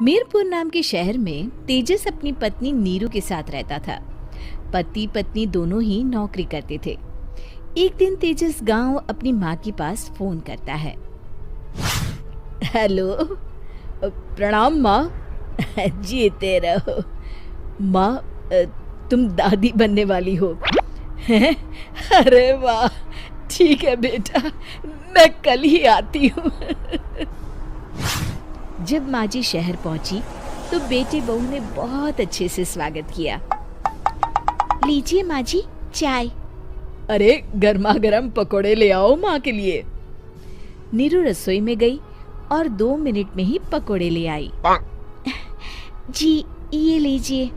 मीरपुर नाम के शहर में तेजस अपनी पत्नी नीरू के साथ रहता था। पति पत्नी दोनों ही नौकरी करते थे। एक दिन तेजस गांव अपनी माँ के पास फोन करता है। हेलो, प्रणाम माँ। जीते रहो माँ, तुम दादी बनने वाली हो हैं? अरे वाह, ठीक है बेटा, मैं कल ही आती हूँ। जब माँ जी शहर पहुंची तो बेटे बहू ने बहुत अच्छे से स्वागत किया। लीजिए माँ जी, चाय। अरे गर्मा गर्म पकोड़े ले आओ माँ के लिए। नीरू रसोई में गई और 2 मिनट में ही पकोड़े ले आई। जी ये लीजिए।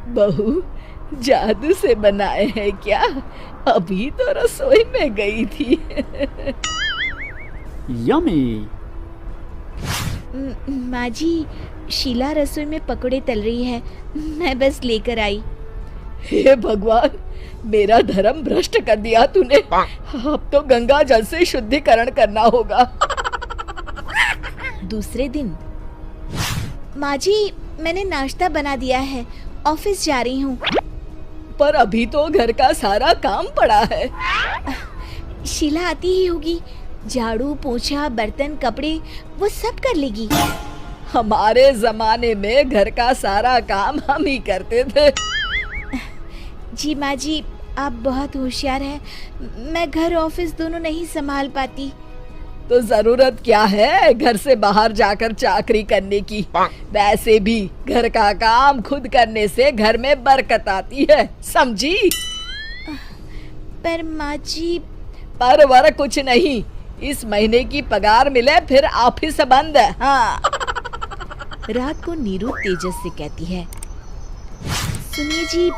बहू जादू से बनाए हैं क्या? अभी तो रसोई में गई थी। यम्मी। माँ जी, शीला रसोई में पकोड़े तल रही है, मैं बस लेकर आई। हे भगवान, मेरा धर्म भ्रष्ट कर दिया तूने। अब तो गंगा जल से शुद्धिकरण करना होगा। दूसरे दिन, माँ जी मैंने नाश्ता बना दिया है, ऑफिस जा रही हूँ। पर अभी तो घर का सारा काम पड़ा है। शीला आती ही होगी, झाड़ू पोछा बर्तन कपड़े वो सब कर लेगी। हमारे जमाने में घर का सारा काम हम ही करते थे। जी माँ जी, आप बहुत होशियार हैं, मैं घर ऑफिस दोनों नहीं संभाल पाती। तो जरूरत क्या है घर से बाहर जाकर चाकरी करने की? वैसे भी घर का काम खुद करने से घर में बरकत आती है, समझी? पर माँ जी। पर वर कुछ नहीं, इस महीने की पगार मिले फिर ऑफिस बंद। हाँ। रात को नीरू तेजस से कहती है, सुनिए जी,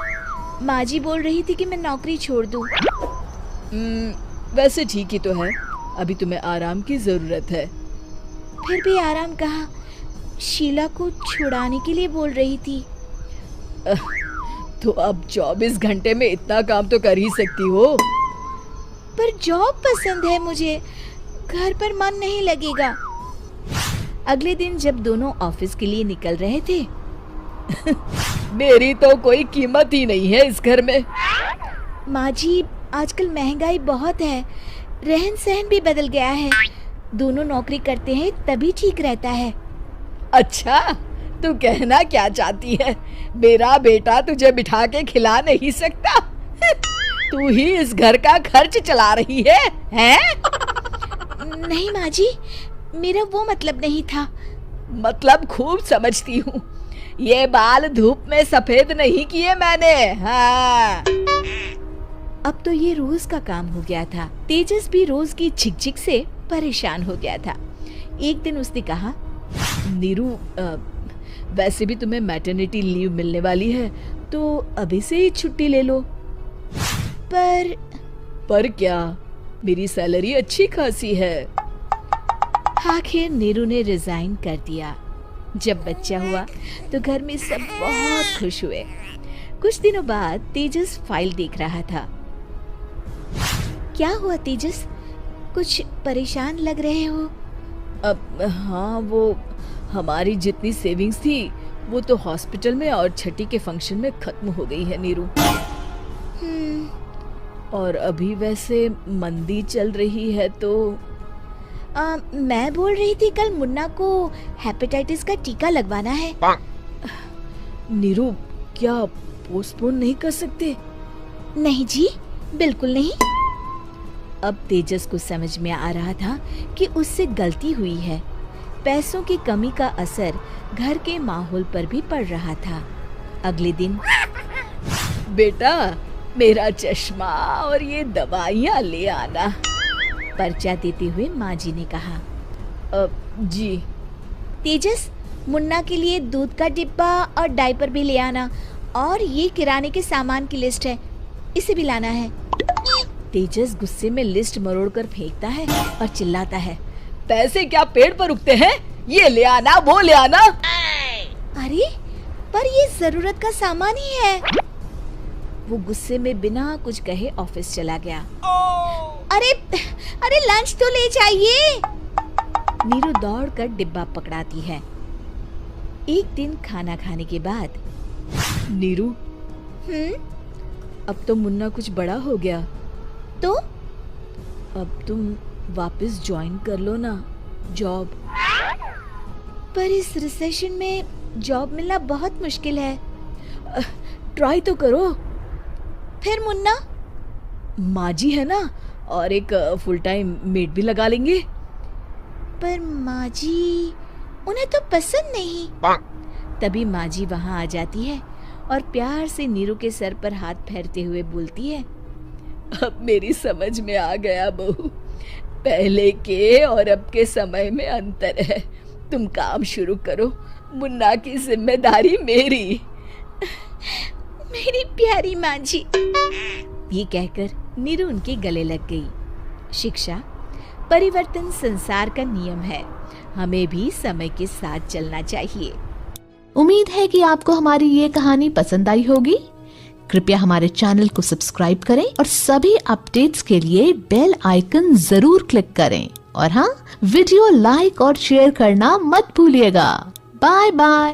माँ जी बोल रही थी कि मैं नौकरी छोड़ दूं। वैसे ठीक ही तो है, अभी तुम्हें आराम की जरूरत है। फिर भी आराम कहाँ, शीला को छुड़ाने के लिए बोल रही थी। तो अब 24 घंटे में इतना काम तो कर ही सकती हो। पर जॉब पसंद है मुझे, घर पर मन नहीं लगेगा। अगले दिन जब दोनों ऑफिस के लिए निकल रहे थे, मेरी तो कोई कीमत ही नहीं है इस घर में। माँ जी, आजकल महंगाई बहुत है, रहन सहन भी बदल गया है, दोनों नौकरी करते हैं तभी ठीक रहता है। अच्छा, तू कहना क्या चाहती है? मेरा बेटा तुझे बिठा के खिला नहीं सकता? तू ही इस घर का खर्च चला रही है, हैं? नहीं माँ जी, मेरा वो मतलब नहीं था। मतलब खूब समझती हूँ, ये बाल धूप में सफेद नहीं किए मैंने। हाँ। अब तो ये रोज का काम हो गया था। तेजस भी रोज की झिकझिक से परेशान हो गया था। एक दिन उसने कहा, नीरू, वैसे भी तुम्हें मैटरनिटी लीव मिलने वाली है, तो अभी से ही छुट्टी ले लो। पर क्या, मेरी सैलरी अच्छी खासी है। आखिर नीरू ने रिजाइन कर दिया। जब बच्चा हुआ तो घर में सब बहुत खुश हुए। कुछ दिनों बाद तेजस फाइल देख रहा था। क्या हुआ तेजस, कुछ परेशान लग रहे हो? अब हाँ, वो हमारी जितनी सेविंग्स थी वो तो हॉस्पिटल में और छठी के फंक्शन में खत्म हो गई है नीरू। और अभी वैसे मंदी चल रही है तो मैं बोल रही थी कल मुन्ना को हेपेटाइटिस का टीका लगवाना है। नीरू, क्या पोस्टपोन नहीं कर सकते? नहीं जी, बिल्कुल नहीं। अब तेजस को समझ में आ रहा था कि उससे गलती हुई है। पैसों की कमी का असर घर के माहौल पर भी पड़ रहा था। अगले दिन, बेटा मेरा चश्मा और ये दवाइयाँ ले आना, पर्चा देते हुए माँ जी ने कहा। जी। तेजस, मुन्ना के लिए दूध का डिब्बा और डायपर भी ले आना, और ये किराने के सामान की लिस्ट है, इसे भी लाना है। तेजस गुस्से में लिस्ट मरोड़कर फेंकता है और चिल्लाता है, पैसे क्या पेड़ पर उगते हैं? ये ले आना, वो ले आना। अरे पर ये जरूरत का सामान ही है। वो गुस्से में बिना कुछ कहे ऑफिस चला गया। अरे लंच तो ले जाइए। नीरू दौड़कर डिब्बा पकड़ाती है। एक दिन खाना खाने के बाद, नीरू, अब तो मुन्ना कुछ बड़ा हो गया, तो अब तुम वापस ज्वाइन कर लो ना जॉब। पर इस रिसेशन में जॉब मिलना बहुत मुश्किल है। ट्राई तो करो। फिर मुन्ना, माँ जी है ना, और एक फुल टाइम मेड भी लगा लेंगे। पर माँ जी, उन्हें तो पसंद नहीं। तभी माँ जी वहाँ आ जाती है और प्यार से नीरू के सर पर हाथ फेरते हुए बोलती है, अब मेरी समझ में आ गया बहू, पहले के और अब के समय में अंतर है। तुम काम शुरू करो, मुन्ना की जिम्मेदारी मेरी। मेरी प्यारी माँ जी। ये कहकर नीरू उनके गले लग गई। शिक्षा, परिवर्तन संसार का नियम है, हमें भी समय के साथ चलना चाहिए। उम्मीद है कि आपको हमारी ये कहानी पसंद आई होगी। कृपया हमारे चैनल को सब्सक्राइब करें और सभी अपडेट्स के लिए बेल आइकन जरूर क्लिक करें। और हाँ, वीडियो लाइक और शेयर करना मत भूलिएगा। Bye bye.